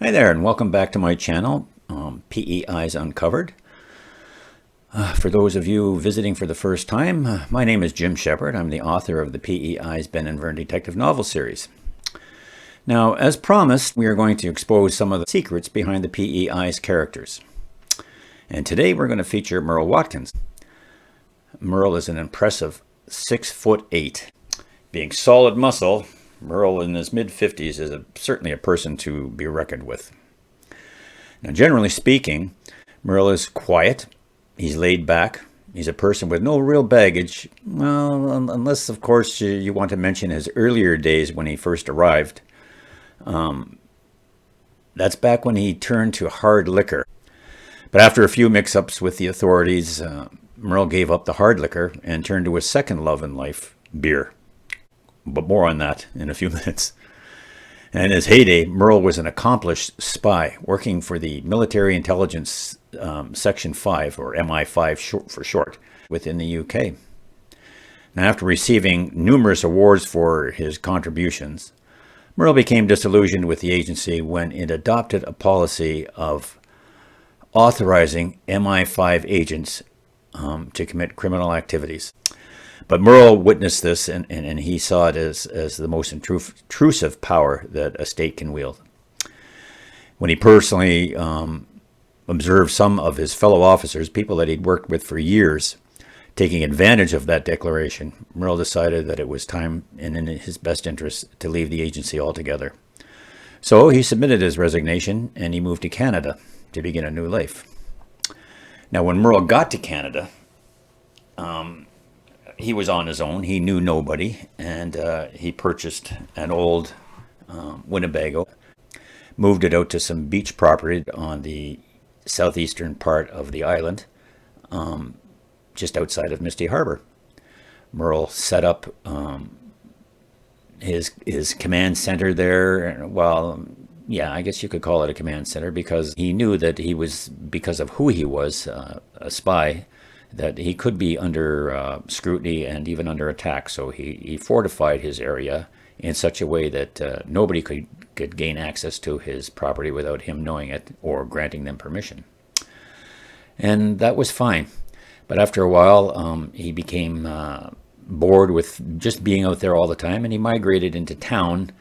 Hi there, and welcome back to my channel, Eyes Uncovered. For those of you visiting for the first time, my name is Jim Shephard. I'm the author of the Eyes Ben and Vern detective novel series. Now, as promised, we are going to expose some of the secrets behind the Eyes characters. And today we're going to feature Merl Wadkins. Merl is an impressive 6'8". Being solid muscle, Merl in his mid-50s is certainly a person to be reckoned with. Now, generally speaking, Merl is quiet, he's laid back, he's a person with no real baggage, well, unless, of course, you want to mention his earlier days when he first arrived. That's back when he turned to hard liquor. But after a few mix-ups with the authorities, Merl gave up the hard liquor and turned to his second love in life, beer. But more on that in a few minutes. And in his heyday, Merl was an accomplished spy working for the Military Intelligence Section 5, or MI5 for short, within the UK. Now, after receiving numerous awards for his contributions, Merl became disillusioned with the agency when it adopted a policy of authorizing MI5 agents to commit criminal activities. But Merl witnessed this, and he saw it as the most intrusive power that a state can wield. When he personally observed some of his fellow officers, people that he'd worked with for years, taking advantage of that declaration, Merl decided that it was time and in his best interest to leave the agency altogether. So he submitted his resignation, and he moved to Canada to begin a new life. Now, when Merl got to Canada, he was on his own. He knew nobody, and he purchased an old Winnebago, moved it out to some beach property on the southeastern part of the island, just outside of Misty Harbor. Merl set up his command center there. Well, yeah, I guess you could call it a command center, because he knew that he was, because of who he was, a spy, that he could be under scrutiny and even under attack. So he fortified his area in such a way that nobody could gain access to his property without him knowing it or granting them permission. And that was fine. But after a while, he became bored with just being out there all the time, and he migrated into town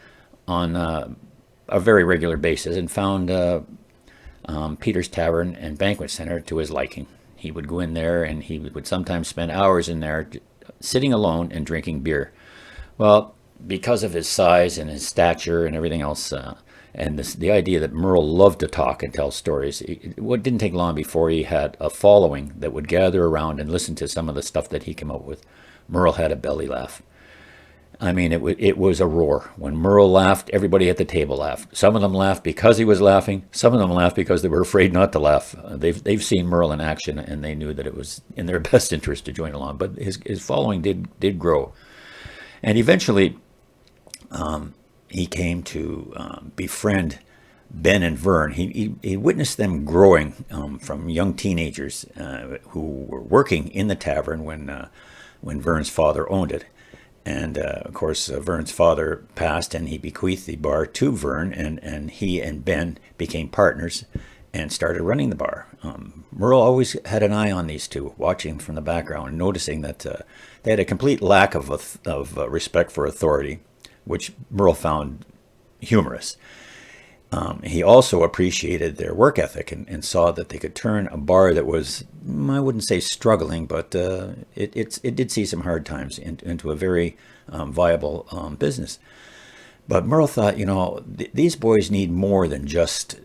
on a very regular basis and found Peter's Tavern and Banquet Center to his liking. He would go in there, and he would sometimes spend hours in there sitting alone and drinking beer. Well, because of his size and his stature and everything else, and the idea that Merl loved to talk and tell stories, it didn't take long before he had a following that would gather around and listen to some of the stuff that he came up with. Merl had a belly laugh. I mean, it was a roar. When Merl laughed, everybody at the table laughed. Some of them laughed because he was laughing. Some of them laughed because they were afraid not to laugh. They've seen Merl in action, and they knew that it was in their best interest to join along. But his following did grow. And eventually, he came to befriend Ben and Vern. He witnessed them growing from young teenagers who were working in the tavern when Vern's father owned it. And, of course, Vern's father passed, and he bequeathed the bar to Vern, and he and Ben became partners and started running the bar. Merl always had an eye on these two, watching from the background, noticing that they had a complete lack of respect for authority, which Merl found humorous. He also appreciated their work ethic and saw that they could turn a bar that was, I wouldn't say struggling, but it did see some hard times into a very viable business. But Merl thought, these boys need more than just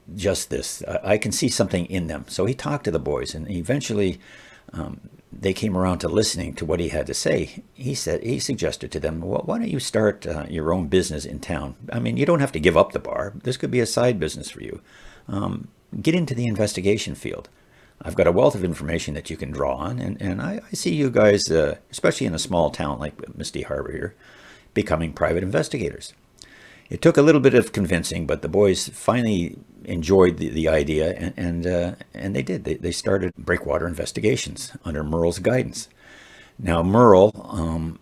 this. I can see something in them. So he talked to the boys, and eventually they came around to listening to what he had to say. He suggested to them, well, why don't you start your own business in town? I mean, you don't have to give up the bar. This could be a side business for you. Get into the investigation field. I've got a wealth of information that you can draw on, and I see you guys, especially in a small town like Misty Harbor here, becoming private investigators. It took a little bit of convincing, but the boys finally enjoyed the idea, and they did. They started breakwater investigations under Merl's guidance. Now, Merl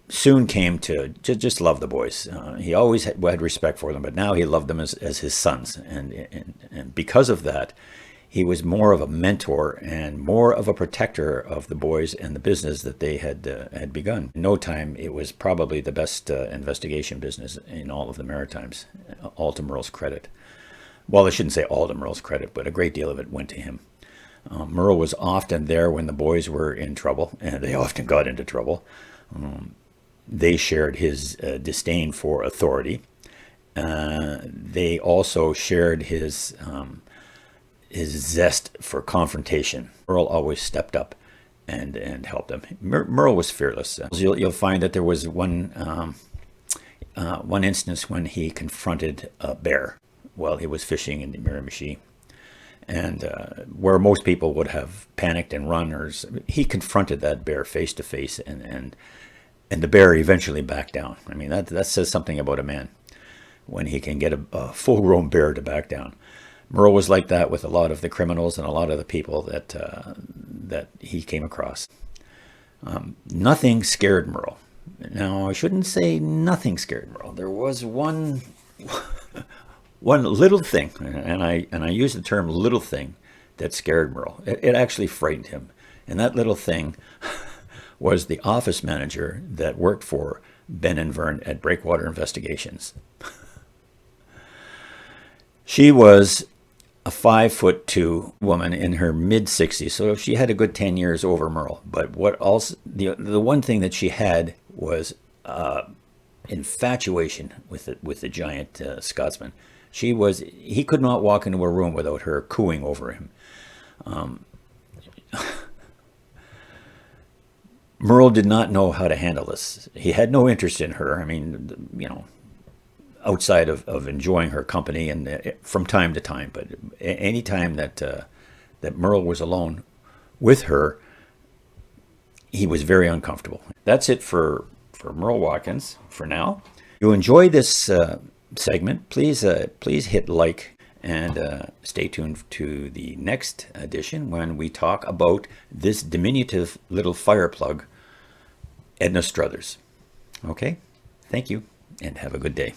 soon came to just love the boys. He always had respect for them, but now he loved them as his sons. And because of that, he was more of a mentor and more of a protector of the boys and the business that they had begun. In no time, it was probably the best investigation business in all of the Maritimes, all to Merl's credit. Well, I shouldn't say all to Merl's credit, but a great deal of it went to him. Merl was often there when the boys were in trouble, and they often got into trouble. They shared his disdain for authority. They also shared his zest for confrontation. Merl always stepped up and helped them. Merl was fearless. You'll find that there was one instance when he confronted a bear while he was fishing in the Miramichi. And where most people would have panicked and run, he confronted that bear face to face, and the bear eventually backed down. I mean, that says something about a man when he can get a full-grown bear to back down. Merl was like that with a lot of the criminals and a lot of the people that he came across. Nothing scared Merl. Now, I shouldn't say nothing scared Merl. There was one little thing, and I use the term little thing, that scared Merl. It actually frightened him. And that little thing was the office manager that worked for Ben and Vern at Breakwater Investigations. She was a 5'2" woman in her mid-60s, so she had a good 10 years over Merl. But what also the one thing that she had was infatuation with the giant Scotsman. He could not walk into a room without her cooing over him. Merl did not know how to handle this. He had no interest in her. I mean, outside of enjoying her company and from time to time. But any time that Merl was alone with her, he was very uncomfortable. That's it for Merl Wadkins for now. If you enjoy this segment, please hit like and stay tuned to the next edition when we talk about this diminutive little fire plug, Edna Struthers. Okay, thank you and have a good day.